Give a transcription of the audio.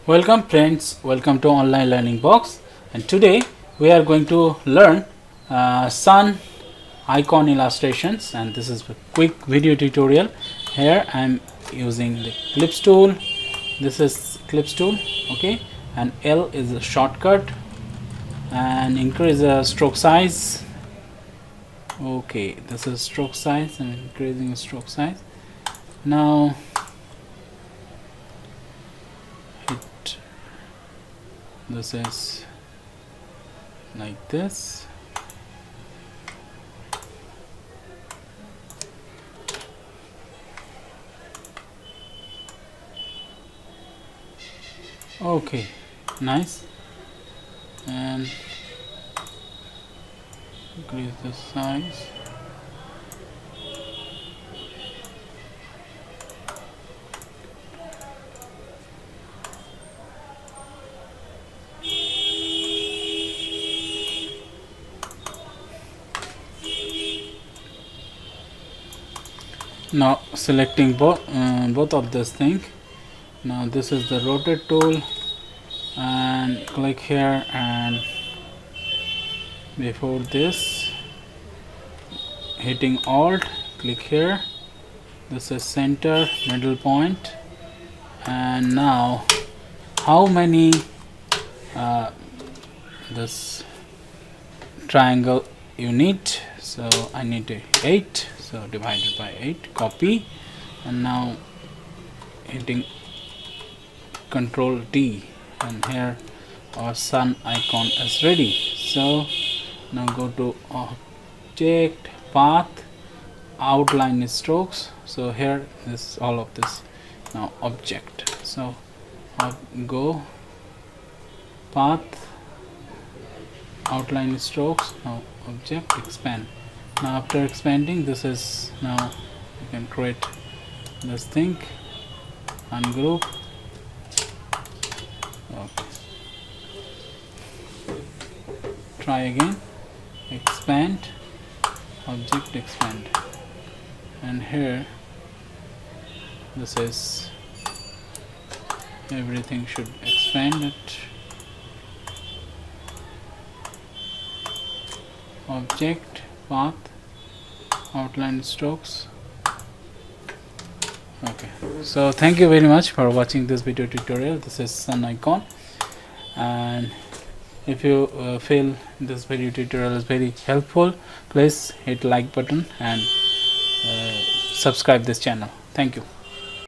Welcome friends, welcome to Online Learning Box, and today we are going to learn sun icon illustrations, and this is a quick video tutorial. Here I am using the clips tool. This is clips tool, okay, and L is a shortcut, and increase the stroke size. Okay, this is stroke size. I'm increasing stroke size. Now this is like this. Okay, nice. And increase the size. Now selecting both of this thing. Now this is the rotate tool, and click here, and before this hitting alt, click here. This is center, middle point, and now how many this triangle you need. So I need 8, so divided by 8, copy, and now hitting Control D, and here our sun icon is ready. So now go to object, path, outline strokes. So here this all of this now object. So go path, outline strokes, now object, expand. Now after expanding, this is now you can create this thing, ungroup. Okay, try again, expand, object, expand, and here this is everything should expand it. Object, path, outline strokes. Okay, so thank you very much for watching this video tutorial. This is sun icon, and if you feel this video tutorial is very helpful, please hit like button and subscribe this channel. Thank you.